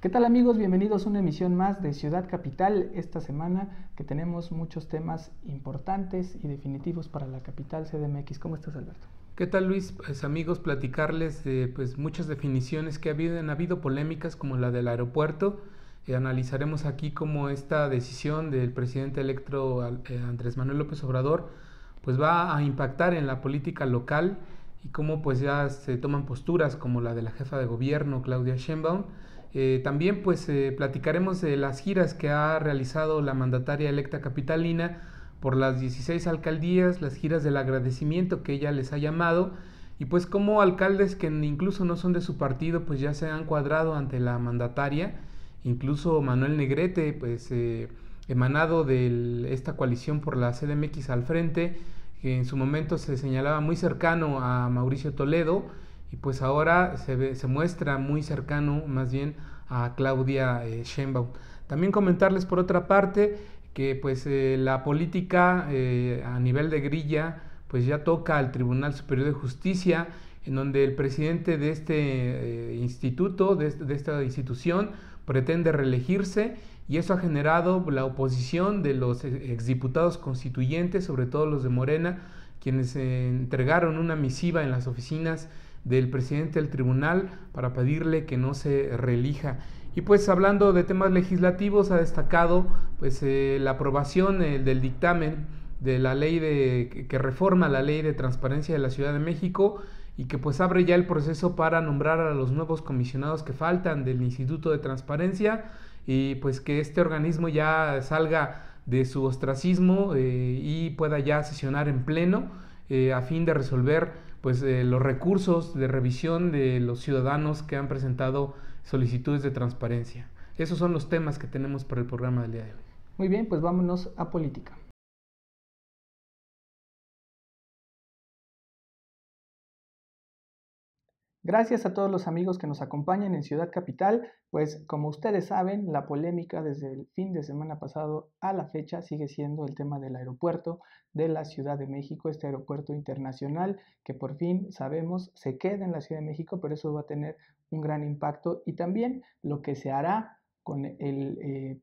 ¿Qué tal amigos? Bienvenidos a una emisión más de Ciudad Capital esta semana que tenemos muchos temas importantes y definitivos para la capital CDMX. ¿Cómo estás, Alberto? ¿Qué tal, Luis? Pues amigos, platicarles de muchas definiciones que han habido polémicas como la del aeropuerto. Analizaremos aquí cómo esta decisión del presidente electo Andrés Manuel López Obrador pues va a impactar en la política local y cómo pues ya se toman posturas como la de la jefa de gobierno Claudia Sheinbaum. También platicaremos de las giras que ha realizado la mandataria electa capitalina por las 16 alcaldías, las giras del agradecimiento que ella les ha llamado, y pues cómo alcaldes que incluso no son de su partido pues ya se han cuadrado ante la mandataria, incluso Manuel Negrete emanado de esta coalición por la CDMX al frente, que en su momento se señalaba muy cercano a Mauricio Toledo, y pues ahora se muestra muy cercano más bien a Claudia Sheinbaum. También comentarles por otra parte que la política a nivel de grilla pues ya toca al Tribunal Superior de Justicia, en donde el presidente de este instituto, de esta institución, pretende reelegirse, y eso ha generado la oposición de los exdiputados constituyentes, sobre todo los de Morena, quienes entregaron una misiva en las oficinas del presidente del tribunal para pedirle que no se reelija. Y pues hablando de temas legislativos, ha destacado la aprobación del dictamen de la ley que reforma la ley de transparencia de la Ciudad de México, y que pues abre ya el proceso para nombrar a los nuevos comisionados que faltan del Instituto de Transparencia, y pues que este organismo ya salga de su ostracismo y pueda ya sesionar en pleno a fin de resolver los recursos de revisión de los ciudadanos que han presentado solicitudes de transparencia. Esos son los temas que tenemos para el programa del día de hoy. Muy bien, pues vámonos a política. Gracias a todos los amigos que nos acompañan en Ciudad Capital. Pues como ustedes saben, la polémica desde el fin de semana pasado a la fecha sigue siendo el tema del aeropuerto de la Ciudad de México, este aeropuerto internacional que por fin sabemos se queda en la Ciudad de México, pero eso va a tener un gran impacto, y también lo que se hará con el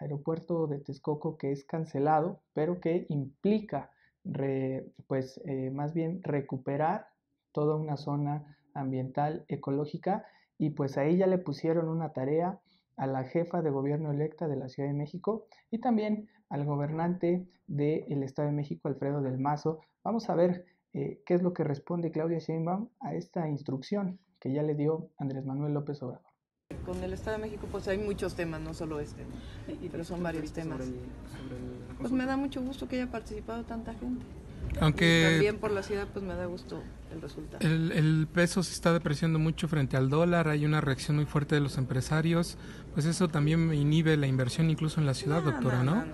aeropuerto de Texcoco, que es cancelado, pero que implica más bien recuperar toda una zona ambiental, ecológica, y pues ahí ya le pusieron una tarea a la jefa de gobierno electa de la Ciudad de México y también al gobernante del Estado de México, Alfredo del Mazo. Vamos a ver qué es lo que responde Claudia Sheinbaum a esta instrucción que ya le dio Andrés Manuel López Obrador. Con el Estado de México pues hay muchos temas, no solo este, pero son varios temas. Pues me da mucho gusto que haya participado tanta gente. Aunque y también por la ciudad pues me da gusto el resultado. El peso se está depreciando mucho frente al dólar, hay una reacción muy fuerte de los empresarios, pues eso también inhibe la inversión incluso en la ciudad, doctora, ¿no?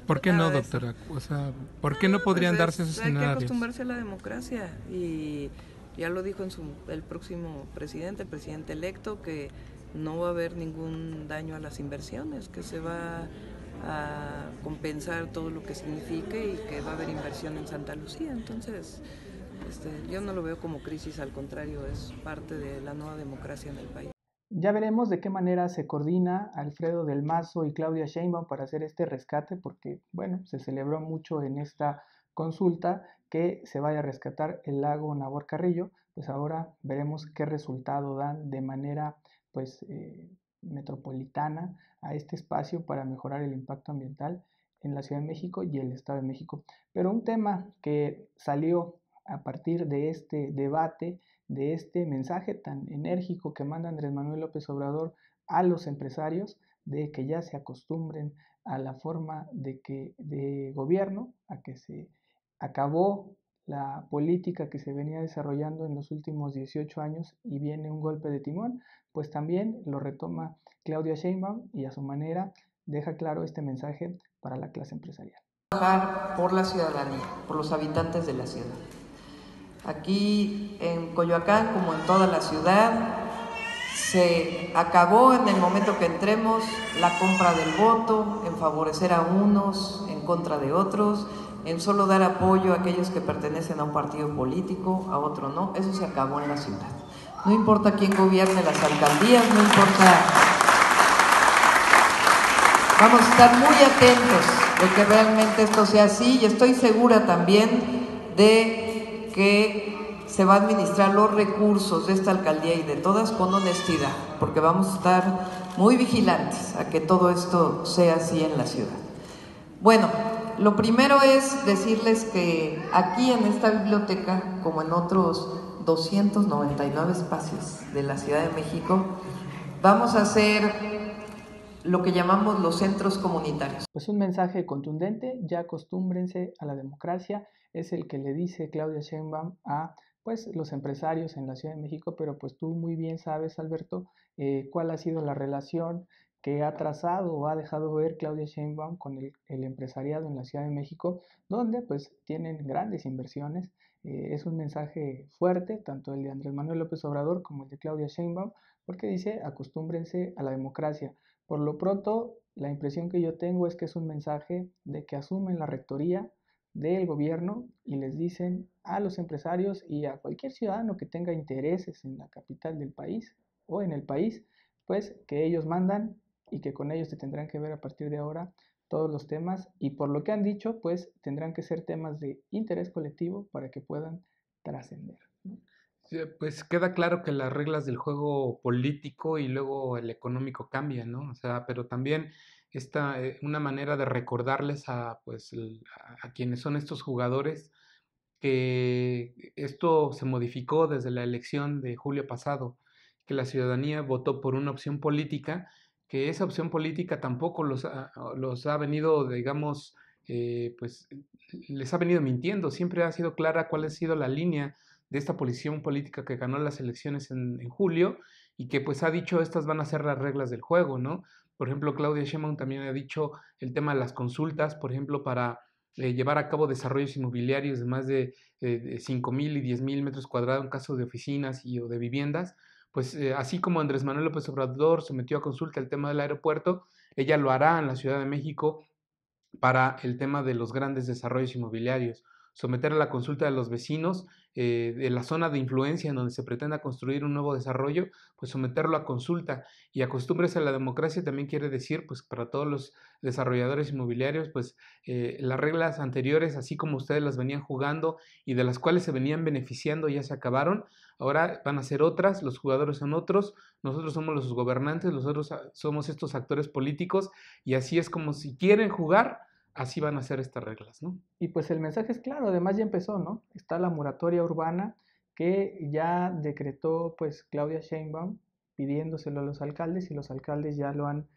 ¿Por qué no, doctora? O sea, ¿por qué no podrían darse esos escenarios? Hay que acostumbrarse a la democracia, y ya lo dijo el próximo presidente, el presidente electo, que no va a haber ningún daño a las inversiones, que se va a compensar todo lo que signifique y que va a haber inversión en Santa Lucía. Entonces yo no lo veo como crisis, al contrario, es parte de la nueva democracia en el país. Ya veremos de qué manera se coordina Alfredo del Mazo y Claudia Sheinbaum para hacer este rescate, porque bueno, se celebró mucho en esta consulta que se vaya a rescatar el lago Nabor Carrillo. Pues ahora veremos qué resultado dan de manera metropolitana a este espacio para mejorar el impacto ambiental en la Ciudad de México y el Estado de México. Pero un tema que salió a partir de este debate, de este mensaje tan enérgico que manda Andrés Manuel López Obrador a los empresarios, de que ya se acostumbren a la forma de gobierno, a que se acabó la política que se venía desarrollando en los últimos 18 años y viene un golpe de timón, pues también lo retoma Claudia Sheinbaum y a su manera deja claro este mensaje para la clase empresarial. Trabajar por la ciudadanía, por los habitantes de la ciudad. Aquí en Coyoacán, como en toda la ciudad, se acabó en el momento que entremos la compra del voto en favorecer a unos en contra de otros. en solo dar apoyo a aquellos que pertenecen a un partido político, a otro no. Eso se acabó en la ciudad. No importa quién gobierne las alcaldías, no importa. Vamos a estar muy atentos de que realmente esto sea así, y estoy segura también de que se va a administrar los recursos de esta alcaldía y de todas con honestidad, porque vamos a estar muy vigilantes a que todo esto sea así en la ciudad. Bueno, lo primero es decirles que aquí en esta biblioteca, como en otros 299 espacios de la Ciudad de México, vamos a hacer lo que llamamos los centros comunitarios. Pues un mensaje contundente: ya acostúmbrense a la democracia, es el que le dice Claudia Sheinbaum a pues los empresarios en la Ciudad de México, pero pues tú muy bien sabes, Alberto, cuál ha sido la relación que ha trazado o ha dejado ver Claudia Sheinbaum con el empresariado en la Ciudad de México, donde pues tienen grandes inversiones. Es un mensaje fuerte, tanto el de Andrés Manuel López Obrador como el de Claudia Sheinbaum, porque dice acostúmbrense a la democracia. Por lo pronto, la impresión que yo tengo es que es un mensaje de que asumen la rectoría del gobierno y les dicen a los empresarios y a cualquier ciudadano que tenga intereses en la capital del país o en el país, pues que ellos mandan y que con ellos se tendrán que ver a partir de ahora todos los temas, y por lo que han dicho, pues tendrán que ser temas de interés colectivo para que puedan trascender, ¿no? Sí, pues queda claro que las reglas del juego político y luego el económico cambian, ¿no? O sea, pero también esta una manera de recordarles a pues a quienes son estos jugadores que esto se modificó desde la elección de julio pasado, que la ciudadanía votó por una opción política, que esa opción política tampoco los ha venido, digamos, pues les ha venido mintiendo. Siempre ha sido clara cuál ha sido la línea de esta posición política que ganó las elecciones en julio, y que pues ha dicho estas van a ser las reglas del juego, ¿no? Por ejemplo, Claudia Sheinbaum también ha dicho el tema de las consultas, por ejemplo, para llevar a cabo desarrollos inmobiliarios de más de 5,000 y 10,000 metros cuadrados en caso de oficinas o de viviendas. Pues así como Andrés Manuel López Obrador sometió a consulta el tema del aeropuerto, ella lo hará en la Ciudad de México para el tema de los grandes desarrollos inmobiliarios, someter a la consulta de los vecinos de la zona de influencia en donde se pretenda construir un nuevo desarrollo, pues someterlo a consulta. Y acostúmbrese a la democracia también quiere decir, pues para todos los desarrolladores inmobiliarios, pues las reglas anteriores, así como ustedes las venían jugando y de las cuales se venían beneficiando, ya se acabaron. Ahora van a ser otras, los jugadores son otros, nosotros somos los gobernantes, nosotros somos estos actores políticos, y así es como si quieren jugar, así van a ser estas reglas, ¿no? Y pues el mensaje es claro, además ya empezó, ¿no? Está la moratoria urbana que ya decretó pues Claudia Sheinbaum pidiéndoselo a los alcaldes, y los alcaldes ya lo han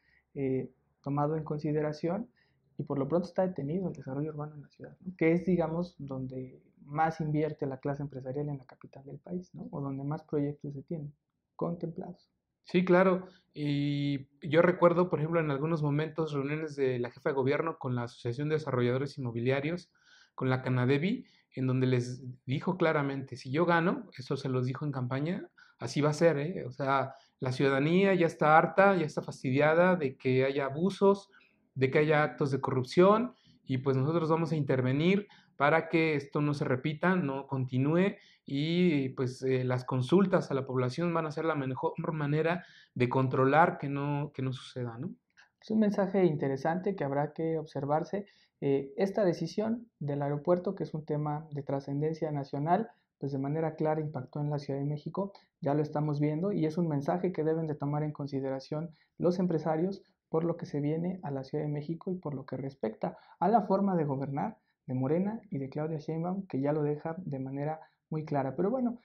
tomado en consideración, y por lo pronto está detenido el desarrollo urbano en la ciudad, ¿no? Que es, digamos, donde más invierte la clase empresarial en la capital del país, ¿no? O donde más proyectos se tienen contemplados. Sí, claro. Y yo recuerdo, por ejemplo, en algunos momentos reuniones de la jefa de gobierno con la Asociación de Desarrolladores Inmobiliarios, con la Canadevi, en donde les dijo claramente, si yo gano, eso se los dijo en campaña, así va a ser, ¿eh? O sea, la ciudadanía ya está harta, ya está fastidiada de que haya abusos, de que haya actos de corrupción, y pues nosotros vamos a intervenir para que esto no se repita, no continúe, y pues las consultas a la población van a ser la mejor manera de controlar que no suceda, ¿no? Es un mensaje interesante que habrá que observarse. Esta decisión del aeropuerto, que es un tema de trascendencia nacional, pues de manera clara impactó en la Ciudad de México, ya lo estamos viendo, y es un mensaje que deben de tomar en consideración los empresarios por lo que se viene a la Ciudad de México y por lo que respecta a la forma de gobernar de Morena y de Claudia Sheinbaum, que ya lo deja de manera muy clara. Pero bueno,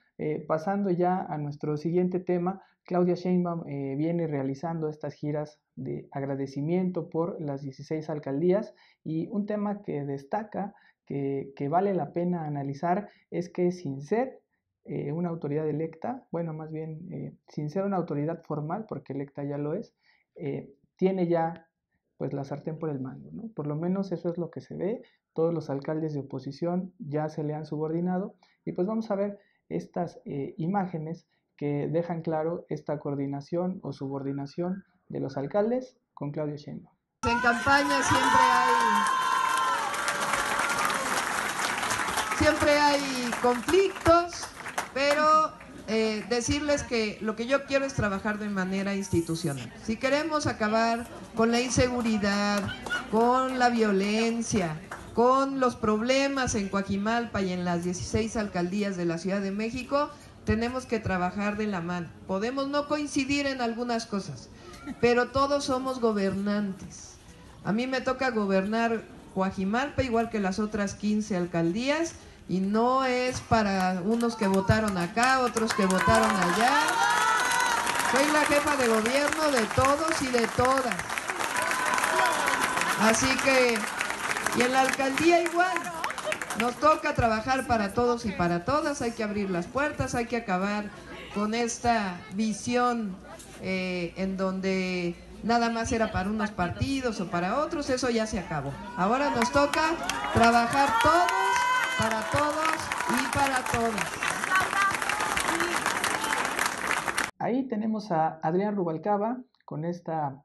pasando ya a nuestro siguiente tema, Claudia Sheinbaum viene realizando estas giras de agradecimiento por las 16 alcaldías, y un tema que destaca, que vale la pena analizar, es que sin ser una autoridad electa, bueno, más bien sin ser una autoridad formal, porque electa ya lo es, tiene ya pues la sartén por el mango, ¿no? Por lo menos eso es lo que se ve. Todos los alcaldes de oposición ya se le han subordinado, y pues vamos a ver estas imágenes que dejan claro esta coordinación o subordinación de los alcaldes con Claudia Sheinbaum. En campaña siempre hay siempre hay conflictos, pero decirles que lo que yo quiero es trabajar de manera institucional. Si queremos acabar con la inseguridad, con la violencia, con los problemas en Coajimalpa y en las 16 alcaldías de la Ciudad de México, tenemos que trabajar de la mano. Podemos no coincidir en algunas cosas, pero todos somos gobernantes. A mí me toca gobernar Coajimalpa igual que las otras 15 alcaldías, y no es para unos que votaron acá, otros que votaron allá. Soy la jefa de gobierno de todos y de todas. Así que, y en la alcaldía igual, nos toca trabajar para todos y para todas. Hay que abrir las puertas, hay que acabar con esta visión en donde nada más era para unos partidos o para otros. Eso ya se acabó. Ahora nos toca trabajar todos, para todos y para todas. Ahí tenemos a Adrián Rubalcaba con esta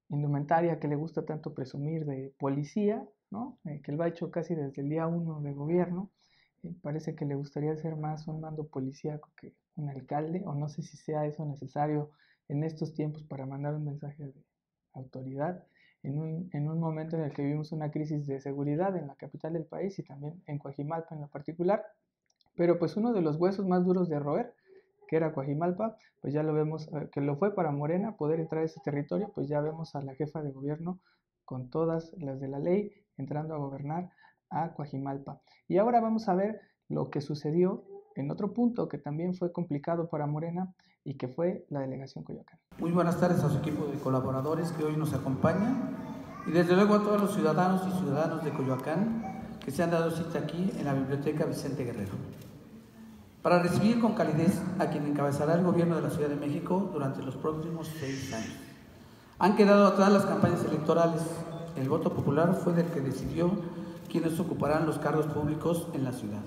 indumentaria que le gusta tanto presumir de policía, ¿no? Que lo ha hecho casi desde el día 1 de gobierno. Parece que le gustaría ser más un mando policíaco que un alcalde, o no sé si sea eso necesario en estos tiempos para mandar un mensaje de autoridad, en un momento en el que vivimos una crisis de seguridad en la capital del país y también en Coajimalpa en lo particular. Pero pues uno de los huesos más duros de roer, que era Coajimalpa, pues ya lo vemos, que lo fue para Morena poder entrar a ese territorio. Pues ya vemos a la jefa de gobierno con todas las de la ley entrando a gobernar a Coajimalpa. Y ahora vamos a ver lo que sucedió en otro punto que también fue complicado para Morena, y que fue la delegación Coyoacán. Muy buenas tardes a su equipo de colaboradores que hoy nos acompañan, y desde luego a todos los ciudadanos y ciudadanas de Coyoacán que se han dado cita aquí en la Biblioteca Vicente Guerrero, para recibir con calidez a quien encabezará el gobierno de la Ciudad de México durante los próximos 6 años. Han quedado atrás las campañas electorales. El voto popular fue del que decidió quienes ocuparán los cargos públicos en la ciudad.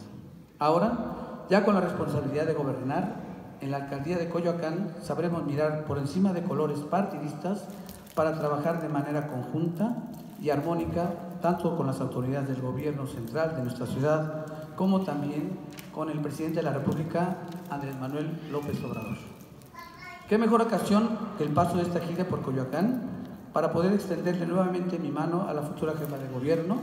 Ahora, ya con la responsabilidad de gobernar, en la alcaldía de Coyoacán sabremos mirar por encima de colores partidistas para trabajar de manera conjunta y armónica, tanto con las autoridades del gobierno central de nuestra ciudad, como también con el presidente de la República, Andrés Manuel López Obrador. ¿Qué mejor ocasión que el paso de esta gira por Coyoacán para poder extenderle nuevamente mi mano a la futura jefa de gobierno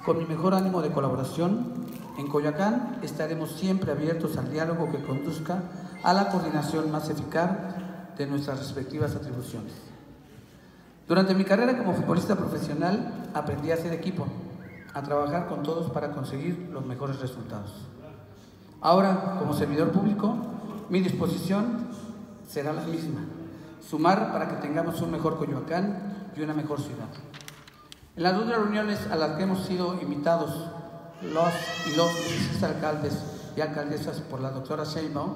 con mi mejor ánimo de colaboración? En Coyoacán estaremos siempre abiertos al diálogo que conduzca a la coordinación más eficaz de nuestras respectivas atribuciones. Durante mi carrera como futbolista profesional aprendí a hacer equipo, a trabajar con todos para conseguir los mejores resultados. Ahora, como servidor público, mi disposición será la misma: sumar para que tengamos un mejor Coyoacán y una mejor ciudad. En las 2 reuniones a las que hemos sido invitados los 16 alcaldes y alcaldesas por la doctora Sheinbaum,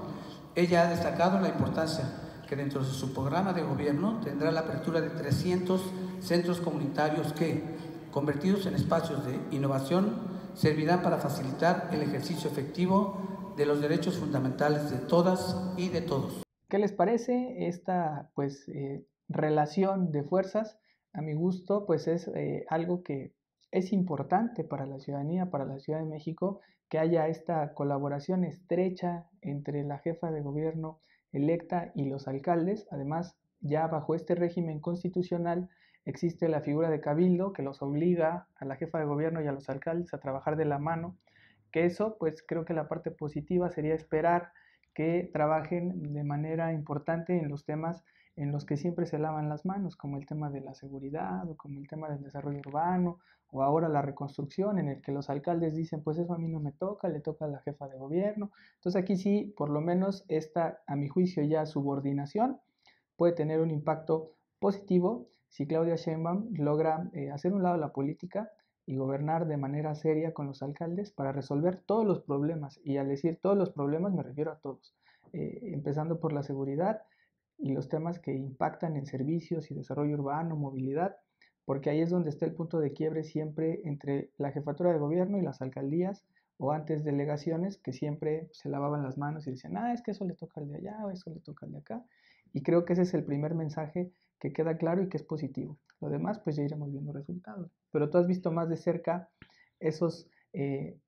ella ha destacado la importancia que dentro de su programa de gobierno tendrá la apertura de 300 centros comunitarios que, convertidos en espacios de innovación, servirán para facilitar el ejercicio efectivo de los derechos fundamentales de todas y de todos. ¿Qué les parece esta relación de fuerzas? A mi gusto, pues es algo que es importante para la ciudadanía, para la Ciudad de México, que haya esta colaboración estrecha entre la jefa de gobierno electa y los alcaldes. Además, ya bajo este régimen constitucional existe la figura de cabildo que los obliga a la jefa de gobierno y a los alcaldes a trabajar de la mano, que eso, pues creo que la parte positiva sería esperar que trabajen de manera importante en los temas en los que siempre se lavan las manos, como el tema de la seguridad o como el tema del desarrollo urbano, o ahora la reconstrucción, en el que los alcaldes dicen, pues eso a mí no me toca, le toca a la jefa de gobierno. Entonces aquí sí, por lo menos esta, a mi juicio, ya subordinación puede tener un impacto positivo si Claudia Sheinbaum logra hacer un lado la política y gobernar de manera seria con los alcaldes para resolver todos los problemas. Y al decir todos los problemas me refiero a todos, empezando por la seguridad y los temas que impactan en servicios y desarrollo urbano, movilidad, porque ahí es donde está el punto de quiebre siempre entre la jefatura de gobierno y las alcaldías, o antes delegaciones, que siempre se lavaban las manos y decían, es que eso le toca al de allá o eso le toca al de acá. Y creo que ese es el primer mensaje que queda claro y que es positivo. Lo demás, pues ya iremos viendo resultados. Pero tú has visto más de cerca esos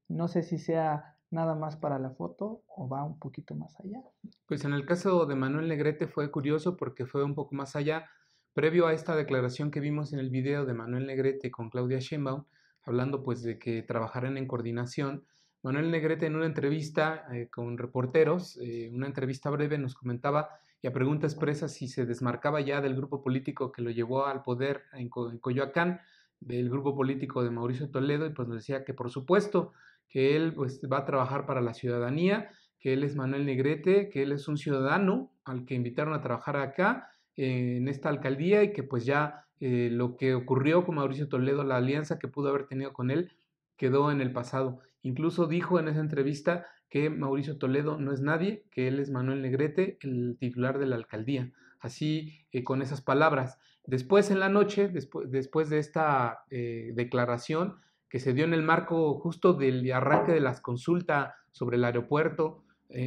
No sé si sea nada más para la foto o va un poquito más allá. Pues en el caso de Manuel Negrete fue curioso porque fue un poco más allá. Previo a esta declaración que vimos en el video de Manuel Negrete con Claudia Sheinbaum, hablando pues de que trabajarán en coordinación, Manuel Negrete en una entrevista con reporteros, una entrevista breve, nos comentaba y a pregunta expresa si se desmarcaba ya del grupo político que lo llevó al poder en Coyoacán, del grupo político de Mauricio Toledo, y pues nos decía que por supuesto que él pues va a trabajar para la ciudadanía, que él es Manuel Negrete, que él es un ciudadano al que invitaron a trabajar acá en esta alcaldía y que pues ya lo que ocurrió con Mauricio Toledo, la alianza que pudo haber tenido con él, quedó en el pasado. Incluso dijo en esa entrevista que Mauricio Toledo no es nadie, que él es Manuel Negrete, el titular de la alcaldía. Así, con esas palabras. Después en la noche, después de esta declaración que se dio en el marco justo del arranque de las consultas sobre el aeropuerto,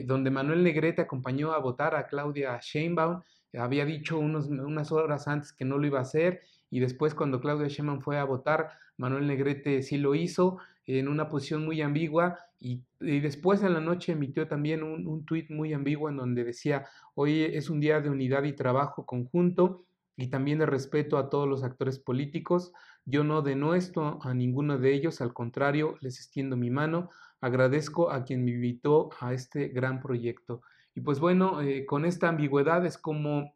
donde Manuel Negrete acompañó a votar a Claudia Sheinbaum, había dicho unas horas antes que no lo iba a hacer, y después cuando Claudia Sheinbaum fue a votar, Manuel Negrete sí lo hizo, en una posición muy ambigua, y después en la noche emitió también un tuit muy ambiguo en donde decía, hoy es un día de unidad y trabajo conjunto, y también de respeto a todos los actores políticos. Yo no denuesto a ninguno de ellos, al contrario, les extiendo mi mano, agradezco a quien me invitó a este gran proyecto. Y pues bueno, con esta ambigüedad es como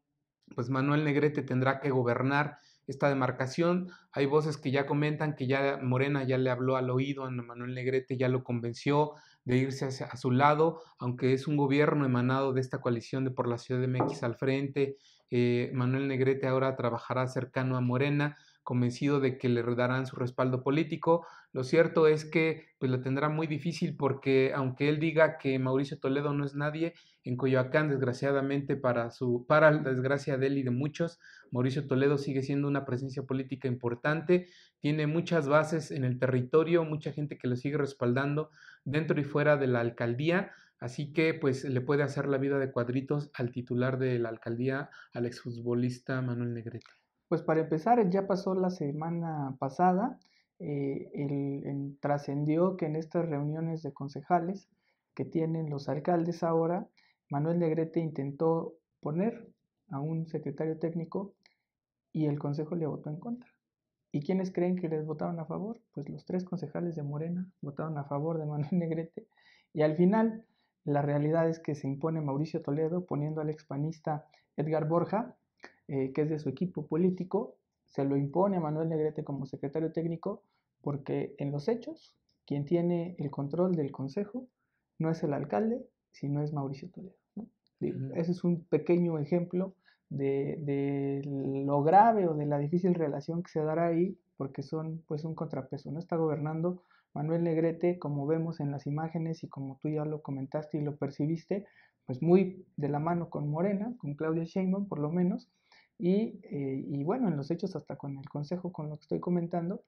pues Manuel Negrete tendrá que gobernar esta demarcación. Hay voces que ya comentan que ya Morena ya le habló al oído a Manuel Negrete, ya lo convenció de irse a su lado, aunque es un gobierno emanado de esta coalición de Por la Ciudad de MX al frente. Manuel Negrete ahora trabajará cercano a Morena, convencido de que le darán su respaldo político. Lo cierto es que pues lo tendrá muy difícil porque aunque él diga que Mauricio Toledo no es nadie, en Coyoacán, desgraciadamente para la desgracia de él y de muchos, Mauricio Toledo sigue siendo una presencia política importante, tiene muchas bases en el territorio, mucha gente que lo sigue respaldando dentro y fuera de la alcaldía, así que pues le puede hacer la vida de cuadritos al titular de la alcaldía, al exfutbolista Manuel Negrete. Pues para empezar, ya pasó la semana pasada, trascendió que en estas reuniones de concejales que tienen los alcaldes ahora, Manuel Negrete intentó poner a un secretario técnico y el consejo le votó en contra. ¿Y quiénes creen que les votaron a favor? Pues los 3 concejales de Morena votaron a favor de Manuel Negrete. Y al final, la realidad es que se impone Mauricio Toledo poniendo al expanista Edgar Borja, que es de su equipo político, se lo impone a Manuel Negrete como secretario técnico porque en los hechos, quien tiene el control del consejo no es el alcalde, sino es Mauricio Toledo, ¿no? Ese es un pequeño ejemplo de lo grave o de la difícil relación que se dará ahí, porque son pues un contrapeso, ¿no? Está gobernando Manuel Negrete, como vemos en las imágenes y como tú ya lo comentaste y lo percibiste, pues muy de la mano con Morena, con Claudia Sheinbaum por lo menos, y bueno, en los hechos hasta con el consejo, con lo que estoy comentando,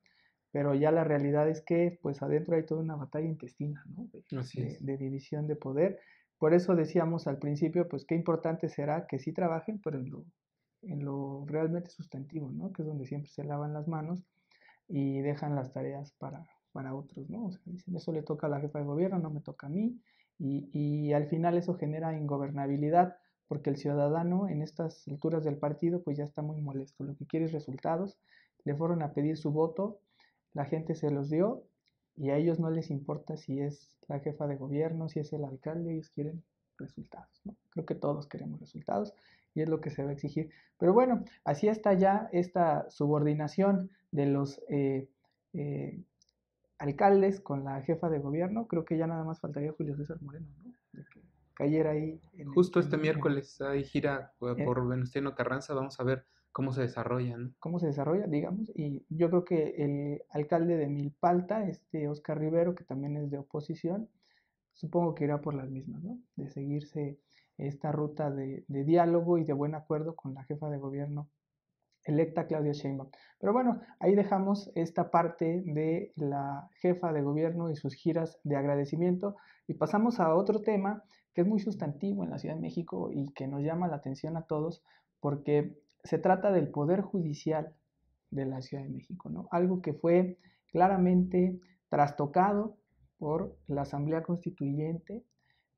pero ya la realidad es que pues adentro hay toda una batalla intestina, ¿no? de división de poder. Por eso decíamos al principio, pues qué importante será que sí trabajen, pero en lo realmente sustantivo, ¿no? Que es donde siempre se lavan las manos y dejan las tareas para otros, ¿no? O sea, dicen, eso le toca a la jefa de gobierno, no me toca a mí, y al final eso genera ingobernabilidad, porque el ciudadano en estas alturas del partido pues ya está muy molesto, lo que quiere es resultados, le fueron a pedir su voto, la gente se los dio, y a ellos no les importa si es la jefa de gobierno, si es el alcalde, ellos quieren resultados, ¿no? Creo que todos queremos resultados y es lo que se va a exigir. Pero bueno, así está ya esta subordinación de los alcaldes con la jefa de gobierno. Creo que ya nada más faltaría Julio César Moreno, ¿no? De que cayera ahí. Justo este miércoles hay gira por Venustiano Carranza, vamos a ver cómo se desarrolla, ¿no? Cómo se desarrolla, digamos, y yo creo que el alcalde de Milpalta, Óscar Rivero, que también es de oposición, supongo que irá por las mismas, ¿no? De seguirse esta ruta de diálogo y de buen acuerdo con la jefa de gobierno electa, Claudia Sheinbaum. Pero bueno, ahí dejamos esta parte de la jefa de gobierno y sus giras de agradecimiento y pasamos a otro tema que es muy sustantivo en la Ciudad de México y que nos llama la atención a todos porque se trata del Poder Judicial de la Ciudad de México, ¿no? Algo que fue claramente trastocado por la Asamblea Constituyente,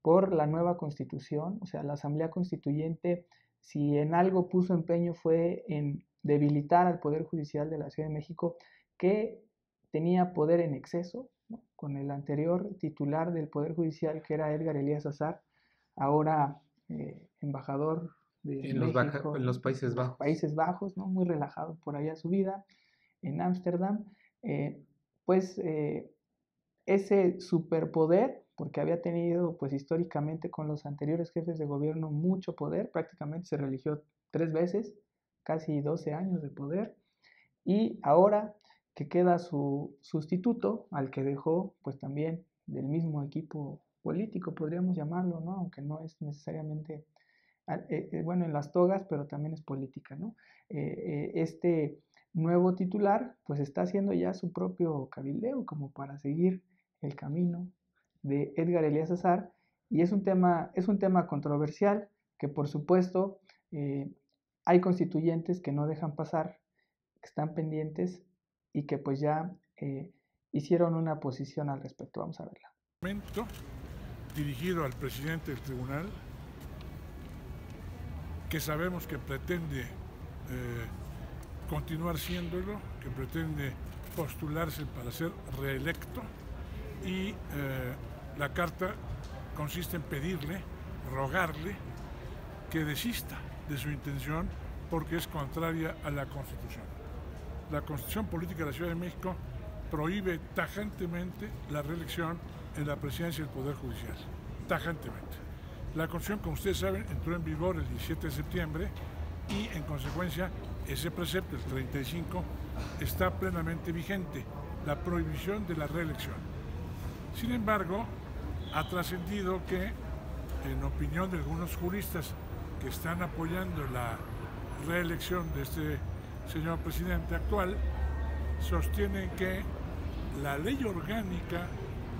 por la nueva Constitución. O sea, la Asamblea Constituyente, si en algo puso empeño, fue en debilitar al Poder Judicial de la Ciudad de México, que tenía poder en exceso, ¿no? Con el anterior titular del Poder Judicial, que era Edgar Elías Azar, ahora embajador de México en los Países Bajos. Países Bajos, ¿no? Muy relajado por allá su vida, en Ámsterdam. Ese superpoder, porque había tenido pues históricamente con los anteriores jefes de gobierno mucho poder, prácticamente se reeligió 3 veces, casi 12 años de poder, y ahora que queda su sustituto, al que dejó pues también del mismo equipo político, podríamos llamarlo, ¿no? Aunque no es necesariamente, bueno, en las togas, pero también es política, ¿no? Este nuevo titular pues está haciendo ya su propio cabildeo como para seguir el camino de Edgar Elías Azar, y es un tema controversial que por supuesto hay constituyentes que no dejan pasar, que están pendientes y que pues ya hicieron una posición al respecto. Vamos a verla. Dirigido al presidente del tribunal, que sabemos que pretende continuar siéndolo, que pretende postularse para ser reelecto, y la carta consiste en pedirle, rogarle que desista de su intención porque es contraria a la Constitución. La Constitución Política de la Ciudad de México prohíbe tajantemente la reelección en la presidencia del Poder Judicial, tajantemente. La Constitución, como ustedes saben, entró en vigor el 17 de septiembre y, en consecuencia, ese precepto, el 35, está plenamente vigente, la prohibición de la reelección. Sin embargo, ha trascendido que, en opinión de algunos juristas que están apoyando la reelección de este señor presidente actual, sostienen que la ley orgánica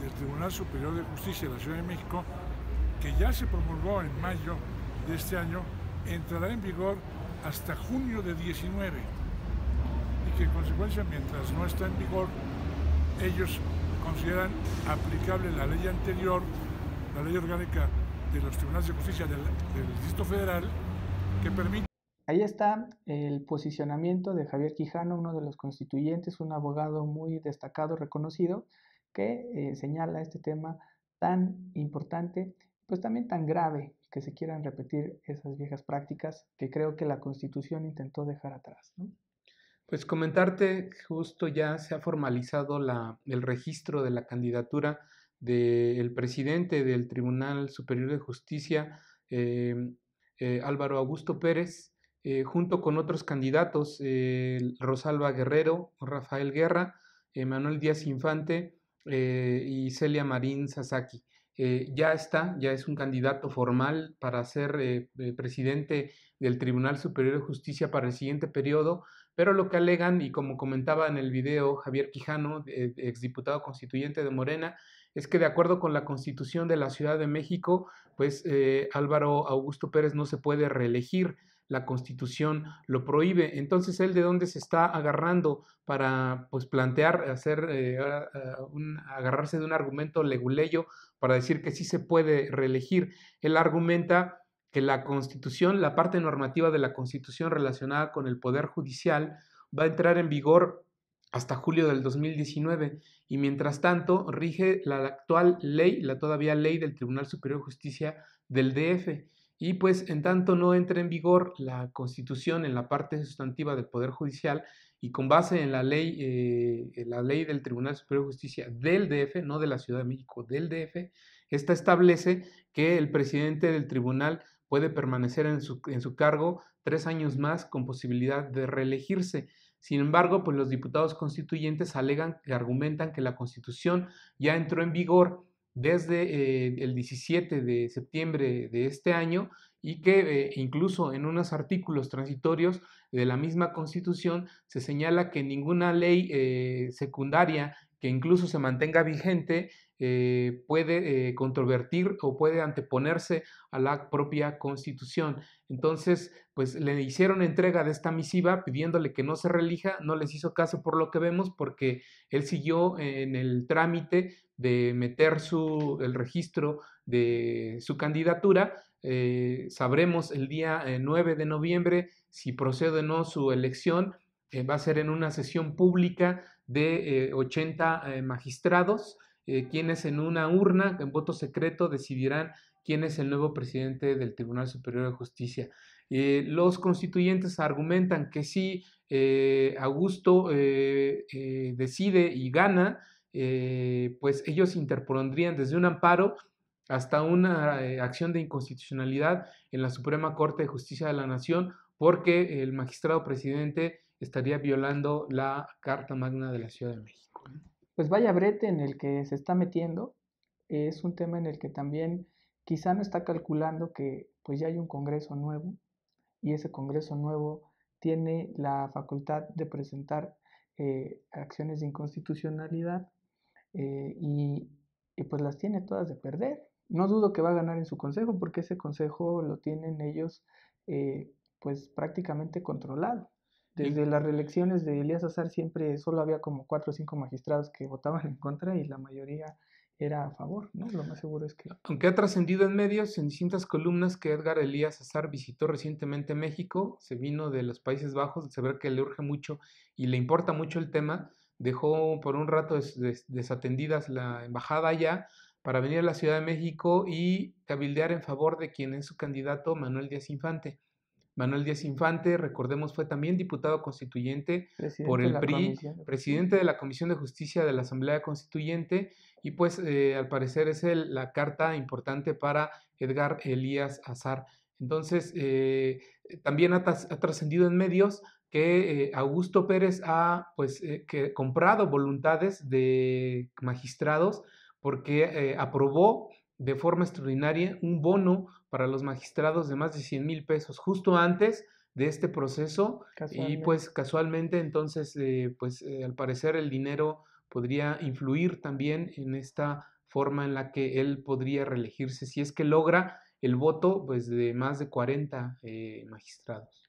del Tribunal Superior de Justicia de la Ciudad de México, que ya se promulgó en mayo de este año, entrará en vigor hasta junio de 19, y que en consecuencia, mientras no está en vigor, ellos consideran aplicable la ley anterior, la ley orgánica de los tribunales de justicia del Distrito Federal, que permite... Ahí está el posicionamiento de Javier Quijano, uno de los constituyentes, un abogado muy destacado, reconocido, que señala este tema tan importante, pues también tan grave, que se quieran repetir esas viejas prácticas que creo que la Constitución intentó dejar atrás, ¿no? Pues comentarte, justo ya se ha formalizado el registro de la candidatura del presidente del Tribunal Superior de Justicia, Álvaro Augusto Pérez, junto con otros candidatos, Rosalba Guerrero, Rafael Guerra, Manuel Díaz Infante y Celia Marín Sasaki. Ya es un candidato formal para ser presidente del Tribunal Superior de Justicia para el siguiente periodo, pero lo que alegan, y como comentaba en el video Javier Quijano, exdiputado constituyente de Morena, es que de acuerdo con la Constitución de la Ciudad de México, pues Álvaro Augusto Pérez no se puede reelegir, la Constitución lo prohíbe. Entonces, ¿él de dónde se está agarrando para pues plantear, agarrarse de un argumento leguleyo para decir que sí se puede reelegir? Él argumenta que la Constitución, la parte normativa de la Constitución relacionada con el Poder Judicial va a entrar en vigor hasta julio del 2019 y mientras tanto rige la actual ley, la todavía ley del Tribunal Superior de Justicia del DF. Y pues en tanto no entre en vigor la Constitución en la parte sustantiva del Poder Judicial y con base en la ley del Tribunal Superior de Justicia del DF, no de la Ciudad de México, del DF, esta establece que el presidente del tribunal puede permanecer en su cargo 3 años más con posibilidad de reelegirse. Sin embargo, pues los diputados constituyentes argumentan que la Constitución ya entró en vigor desde el 17 de septiembre de este año y que incluso en unos artículos transitorios de la misma Constitución se señala que ninguna ley secundaria que incluso se mantenga vigente puede controvertir o puede anteponerse a la propia Constitución. Entonces, pues le hicieron entrega de esta misiva pidiéndole que no se reelija, no les hizo caso por lo que vemos, porque él siguió en el trámite de meter el registro de su candidatura. Sabremos el día 9 de noviembre si procede o no su elección. Va a ser en una sesión pública de 80 magistrados, quienes en una urna, en voto secreto, decidirán quién es el nuevo presidente del Tribunal Superior de Justicia. Los constituyentes argumentan que si Augusto decide y gana, pues ellos interpondrían desde un amparo hasta una acción de inconstitucionalidad en la Suprema Corte de Justicia de la Nación, porque el magistrado presidente estaría violando la Carta Magna de la Ciudad de México. Pues vaya brete en el que se está metiendo. Es un tema en el que también quizá no está calculando que pues ya hay un Congreso nuevo, y ese Congreso nuevo tiene la facultad de presentar acciones de inconstitucionalidad, y pues las tiene todas de perder. No dudo que va a ganar en su consejo, porque ese consejo lo tienen ellos pues prácticamente controlado. Desde las reelecciones de Elías Azar siempre solo había como 4 o 5 magistrados que votaban en contra y la mayoría era a favor, ¿no? Lo más seguro es que... Aunque ha trascendido en medios, en distintas columnas, que Edgar Elías Azar visitó recientemente México, se vino de los Países Bajos, se ve que le urge mucho y le importa mucho el tema, dejó por un rato desatendidas la embajada allá para venir a la Ciudad de México y cabildear en favor de quien es su candidato, Manuel Díaz Infante. Manuel Díaz Infante, recordemos, fue también diputado constituyente por el PRI, presidente de la Comisión de Justicia de la Asamblea Constituyente, y pues al parecer es la carta importante para Edgar Elías Azar. Entonces, también ha trascendido en medios que Augusto Pérez ha que comprado voluntades de magistrados porque aprobó de forma extraordinaria un bono para los magistrados de más de 100,000 pesos justo antes de este proceso, y pues casualmente entonces al parecer el dinero podría influir también en esta forma en la que él podría reelegirse si es que logra el voto pues de más de 40 magistrados.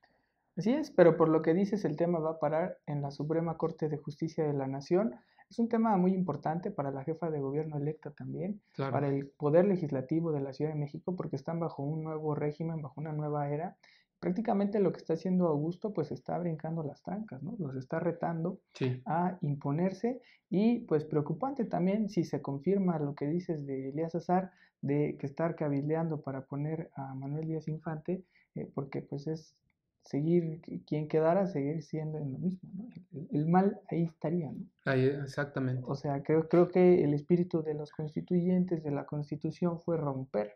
Así es, pero por lo que dices, el tema va a parar en la Suprema Corte de Justicia de la Nación. Es un tema muy importante para la jefa de gobierno electa también, claro, para el Poder Legislativo de la Ciudad de México, porque están bajo un nuevo régimen, bajo una nueva era. Prácticamente lo que está haciendo Augusto, pues está brincando las trancas, ¿no? Los está retando a imponerse, y pues preocupante también si se confirma lo que dices de Elías Azar, de que estar cabildeando para poner a Manuel Díaz Infante, porque pues es seguir, quien quedara, seguir siendo en lo mismo, ¿no? El mal ahí estaría, ¿no? Ahí, exactamente. O sea, creo que el espíritu de los constituyentes de la Constitución fue romper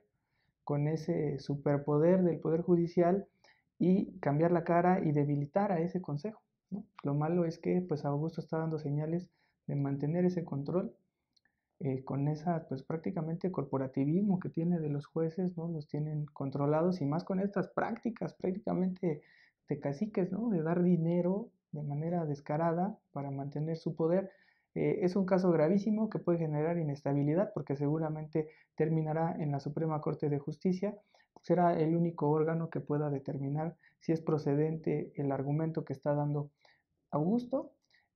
con ese superpoder del Poder Judicial y cambiar la cara y debilitar a ese consejo, ¿no? Lo malo es que pues Augusto está dando señales de mantener ese control, con esa pues prácticamente corporativismo que tiene de los jueces, ¿no? Los tienen controlados, y más con estas prácticas prácticamente de caciques, ¿no? De dar dinero de manera descarada para mantener su poder. Es un caso gravísimo que puede generar inestabilidad, porque seguramente terminará en la Suprema Corte de Justicia. Será el único órgano que pueda determinar si es procedente el argumento que está dando Augusto,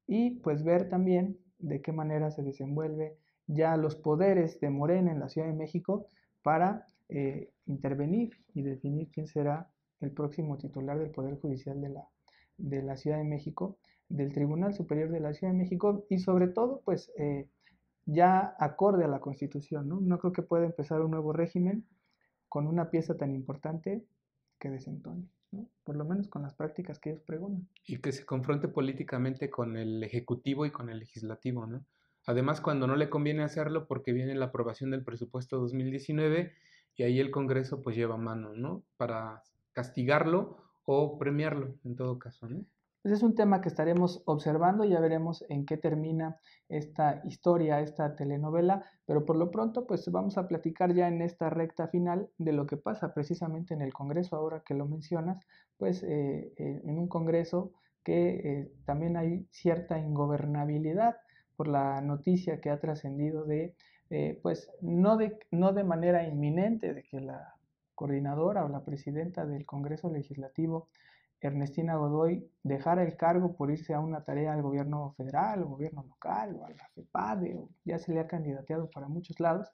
y pues ver también de qué manera se desenvuelve ya los poderes de Morena en la Ciudad de México para intervenir y definir quién será el próximo titular del Poder Judicial de la Ciudad de México, del Tribunal Superior de la Ciudad de México, y sobre todo pues ya acorde a la Constitución, ¿no? No creo que pueda empezar un nuevo régimen con una pieza tan importante que desentone, ¿no? Por lo menos con las prácticas que ellos pregonan. Y que se confronte políticamente con el Ejecutivo y con el Legislativo, ¿no? Además, cuando no le conviene hacerlo, porque viene la aprobación del presupuesto 2019 y ahí el Congreso pues lleva mano, ¿no? Para castigarlo o premiarlo, en todo caso, ¿no? Pues es un tema que estaremos observando, ya veremos en qué termina esta historia, esta telenovela, pero por lo pronto pues vamos a platicar ya en esta recta final de lo que pasa precisamente en el Congreso, ahora que lo mencionas, pues en un Congreso que también hay cierta ingobernabilidad por la noticia que ha trascendido de pues no de manera inminente de que la coordinadora o la presidenta del Congreso Legislativo, Ernestina Godoy, dejara el cargo por irse a una tarea al gobierno federal, o gobierno local, o a la FEPADE, o ya se le ha candidateado para muchos lados,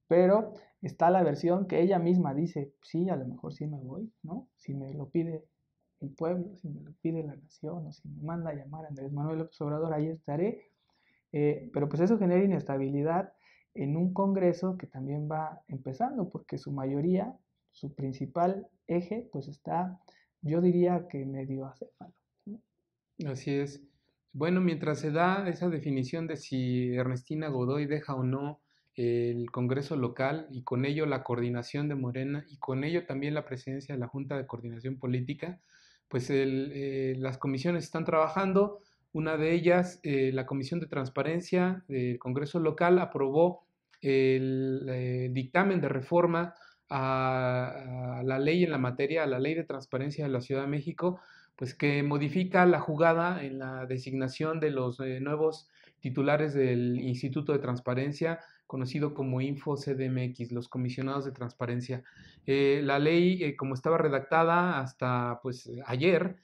pero está la versión que ella misma dice, sí, a lo mejor sí me voy, ¿no? Si me lo pide el pueblo, si me lo pide la nación, o si me manda a llamar a Andrés Manuel López Obrador, ahí estaré. Pero pues eso genera inestabilidad en un Congreso que también va empezando, porque su mayoría, su principal eje, pues está, yo diría que medio acéfalo, ¿no? Así es. Bueno, mientras se da esa definición de si Ernestina Godoy deja o no el Congreso local y con ello la coordinación de Morena y con ello también la presidencia de la Junta de Coordinación Política, pues las comisiones están trabajando. Una de ellas, la Comisión de Transparencia del Congreso local, aprobó el dictamen de reforma a la ley en la materia, a la Ley de Transparencia de la Ciudad de México, pues que modifica la jugada en la designación de los nuevos titulares del Instituto de Transparencia, conocido como InfoCDMX, los comisionados de transparencia. La ley, como estaba redactada hasta pues ayer,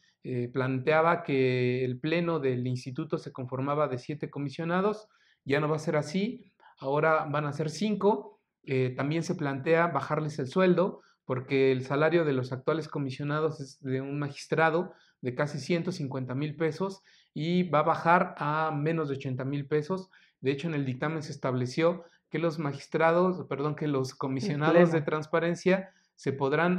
planteaba que el pleno del instituto se conformaba de 7 comisionados. Ya no va a ser así, ahora van a ser 5. También se plantea bajarles el sueldo, porque el salario de los actuales comisionados es de un magistrado de casi 150,000 pesos y va a bajar a menos de 80,000 pesos. De hecho, en el dictamen se estableció que los que los comisionados de transparencia se podrán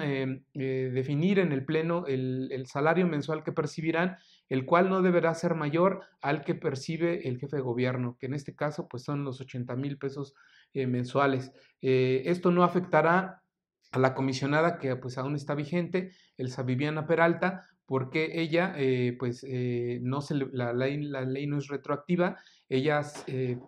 definir en el pleno el salario mensual que percibirán, el cual no deberá ser mayor al que percibe el jefe de gobierno, que en este caso pues son los 80,000 pesos mensuales. Esto no afectará a la comisionada que pues aún está vigente, Elsa Viviana Peralta, porque ella no la ley no es retroactiva, ella se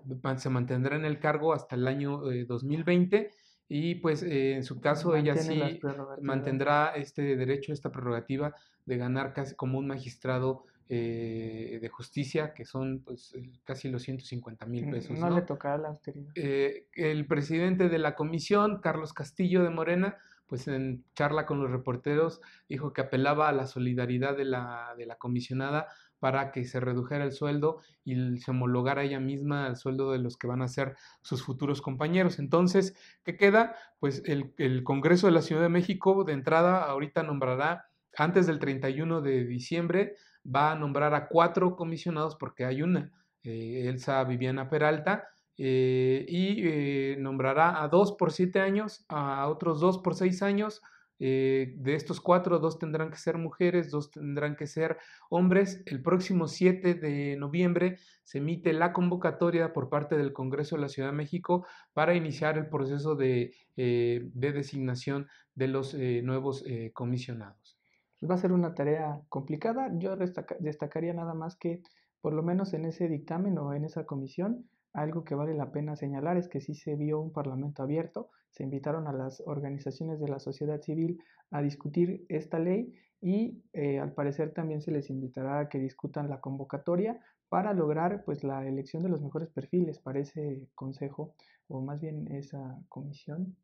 mantendrá en el cargo hasta el año 2020 y pues en su caso ella sí mantendrá este derecho, esta prerrogativa de ganar casi como un magistrado de justicia, que son pues casi los 150,000 pesos. No le tocará la austeridad. El presidente de la comisión, Carlos Castillo de Morena, pues en charla con los reporteros dijo que apelaba a la solidaridad de la comisionada para que se redujera el sueldo y se homologara ella misma al sueldo de los que van a ser sus futuros compañeros. Entonces, ¿qué queda? Pues el Congreso de la Ciudad de México de entrada ahorita nombrará, antes del 31 de diciembre, va a nombrar a 4 comisionados porque hay una, Elsa Viviana Peralta, nombrará a 2 por 7 años, a otros 2 por 6 años. De estos 4, 2 tendrán que ser mujeres, 2 tendrán que ser hombres. El próximo 7 de noviembre se emite la convocatoria por parte del Congreso de la Ciudad de México para iniciar el proceso de designación de los nuevos comisionados. Va a ser una tarea complicada. Yo destacaría nada más que, por lo menos en ese dictamen o en esa comisión, algo que vale la pena señalar es que sí se vio un parlamento abierto, se invitaron a las organizaciones de la sociedad civil a discutir esta ley y al parecer también se les invitará a que discutan la convocatoria para lograr pues la elección de los mejores perfiles para ese consejo, o más bien esa comisión,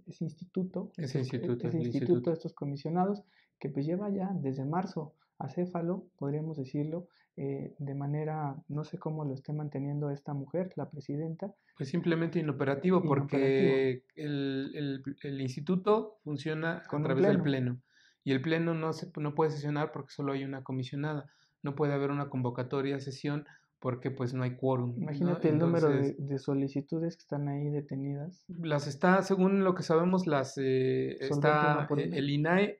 ese instituto de estos comisionados, que pues lleva ya desde marzo acéfalo, podríamos decirlo, de manera, no sé cómo lo esté manteniendo esta mujer, la presidenta. Pues simplemente inoperativo, porque el instituto funciona a través del pleno, y el pleno no puede sesionar porque solo hay una comisionada, no puede haber una convocatoria a sesión porque pues no hay quórum. Imagínate, ¿no? El número de solicitudes que están ahí detenidas. Las está, según lo que sabemos, el INAE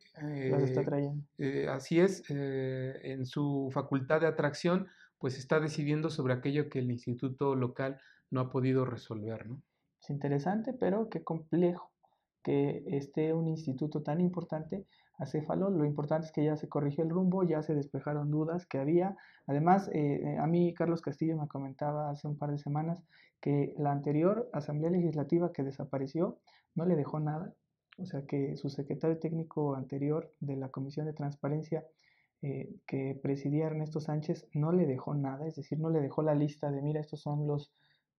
las está trayendo. Así es, en su facultad de atracción, pues está decidiendo sobre aquello que el instituto local no ha podido resolver, ¿no? Es interesante, pero qué complejo que esté un instituto tan importante acéfalo. Lo importante es que ya se corrigió el rumbo, ya se despejaron dudas que había. Además, a mí Carlos Castillo me comentaba hace un par de semanas que la anterior Asamblea Legislativa que desapareció no le dejó nada. O sea que su secretario técnico anterior de la Comisión de Transparencia que presidía Ernesto Sánchez no le dejó nada, es decir, no le dejó la lista de mira, estos son los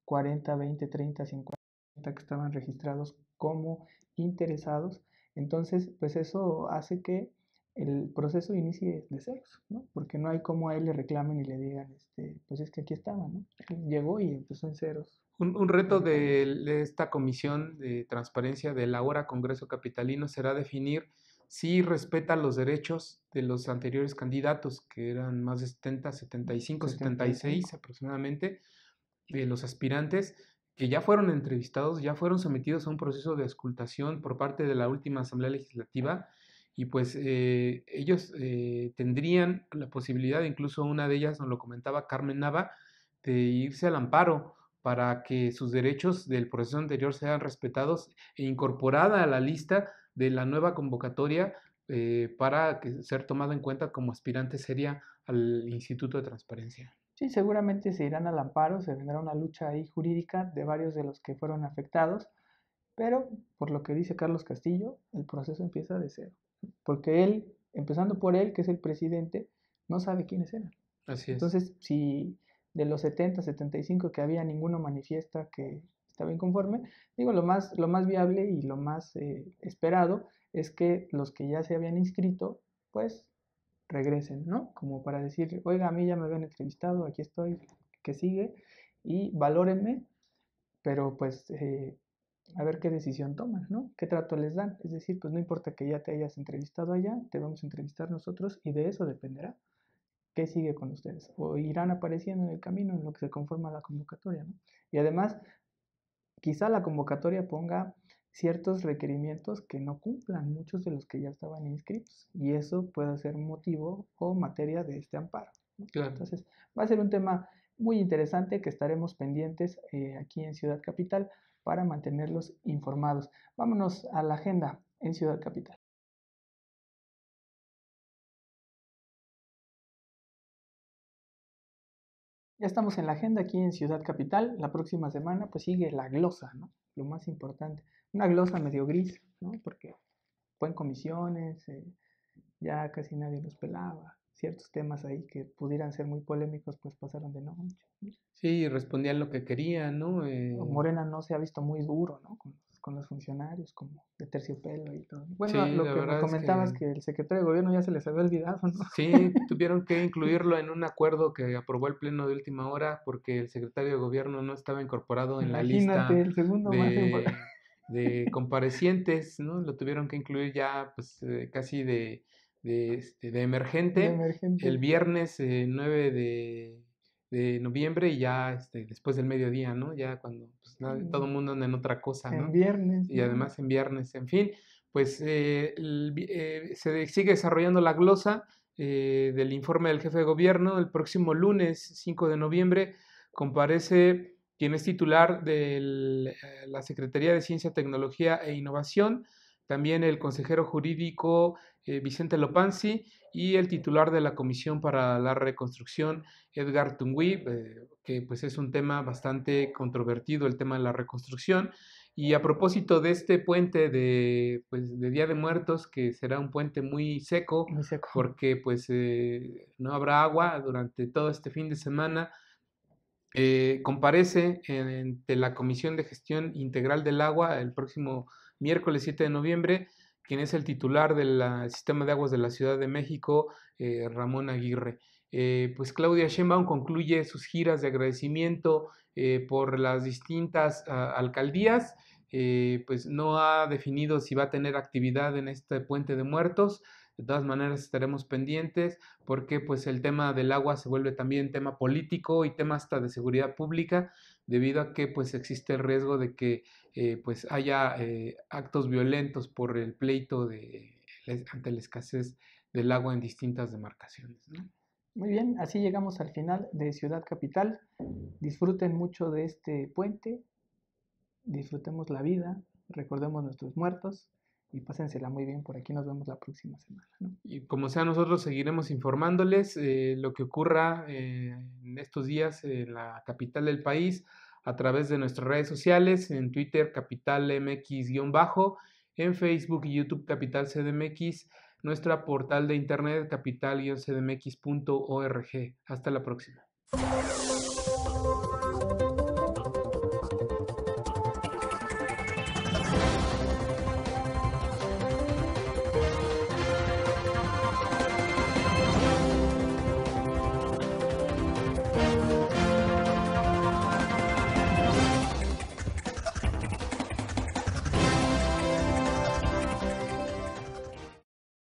40, 20, 30, 50 que estaban registrados como interesados. Entonces, pues eso hace que el proceso inicie de ceros, ¿no? Porque no hay como a él le reclamen y le digan, pues es que aquí estaba, ¿no? Llegó y empezó en ceros. Un reto de esta comisión de transparencia del ahora Congreso Capitalino será definir si respeta los derechos de los anteriores candidatos, que eran más de 70, 75, 76 aproximadamente, de los aspirantes que ya fueron entrevistados, ya fueron sometidos a un proceso de auscultación por parte de la última Asamblea Legislativa, y pues ellos tendrían la posibilidad, incluso una de ellas nos lo comentaba Carmen Nava, de irse al amparo para que sus derechos del proceso anterior sean respetados e incorporada a la lista de la nueva convocatoria para ser tomada en cuenta como aspirante seria al Instituto de Transparencia. Sí, seguramente se irán al amparo, se vendrá una lucha ahí jurídica de varios de los que fueron afectados, pero por lo que dice Carlos Castillo, el proceso empieza de cero, porque él, empezando por él, que es el presidente, no sabe quiénes eran. Así es. Entonces, si de los 70, 75 que había, ninguno manifiesta que estaba inconforme, digo, lo más viable y lo más esperado es que los que ya se habían inscrito, pues regresen, ¿no? Como para decir, oiga, a mí ya me habían entrevistado, aquí estoy, ¿qué sigue? Y valórenme, pero pues a ver qué decisión toman, ¿no? ¿Qué trato les dan? Es decir, pues no importa que ya te hayas entrevistado allá, te vamos a entrevistar nosotros y de eso dependerá qué sigue con ustedes. O irán apareciendo en el camino en lo que se conforma la convocatoria, ¿no? Y además, quizá la convocatoria ponga ciertos requerimientos que no cumplan muchos de los que ya estaban inscritos, y eso puede ser motivo o materia de este amparo, ¿no? Claro. Entonces va a ser un tema muy interesante que estaremos pendientes aquí en Ciudad Capital para mantenerlos informados. Vámonos a la agenda en Ciudad Capital. Ya estamos en la agenda aquí en Ciudad Capital. La próxima semana pues sigue la glosa, ¿no? Lo más importante. Una glosa medio gris, ¿no? Porque fue en comisiones, ya casi nadie los pelaba. Ciertos temas ahí que pudieran ser muy polémicos pues pasaron de noche, ¿no? Sí, respondían lo que querían, ¿no? Morena no se ha visto muy duro, ¿no? Con los funcionarios, como de terciopelo y todo. Bueno, Sí, lo la que me verdad es comentabas que el secretario de gobierno ya se les había olvidado, ¿no? Sí, tuvieron que incluirlo en un acuerdo que aprobó el Pleno de última hora porque el secretario de gobierno no estaba incorporado en la lista Imagínate, el segundo más importante. de comparecientes, ¿no? Lo tuvieron que incluir ya pues casi de emergente, De emergente. el viernes 9 de noviembre y ya después del mediodía, ¿no? Ya cuando pues, todo el mundo anda en otra cosa, ¿no? En viernes. Y además en viernes, en fin, pues se sigue desarrollando la glosa del informe del jefe de gobierno. El próximo lunes 5 de noviembre comparece quien es titular de la Secretaría de Ciencia, Tecnología e Innovación, también el consejero jurídico Vicente Lopanzi y el titular de la Comisión para la Reconstrucción, Edgar Tungui, que pues es un tema bastante controvertido, el tema de la reconstrucción. Y a propósito de este puente de Día de Muertos, que será un puente muy seco, porque pues no habrá agua durante todo este fin de semana, comparece ante la Comisión de Gestión Integral del Agua el próximo miércoles 7 de noviembre, quien es el titular del Sistema de Aguas de la Ciudad de México, Ramón Aguirre. Pues Claudia Sheinbaum concluye sus giras de agradecimiento por las distintas alcaldías. Pues no ha definido si va a tener actividad en este Puente de Muertos. De todas maneras estaremos pendientes porque pues el tema del agua se vuelve también tema político y tema hasta de seguridad pública, debido a que pues existe el riesgo de que pues haya actos violentos por el pleito ante la escasez del agua en distintas demarcaciones, ¿no? Muy bien, así llegamos al final de Ciudad Capital. Disfruten mucho de este puente, disfrutemos la vida, recordemos nuestros muertos y pásensela muy bien. Por aquí nos vemos la próxima semana, ¿no? Y como sea, nosotros seguiremos informándoles lo que ocurra en estos días en la capital del país a través de nuestras redes sociales, en Twitter CapitalMX-, en Facebook y YouTube Capital CDMX, nuestra portal de internet capital-cdmx.org. Hasta la próxima.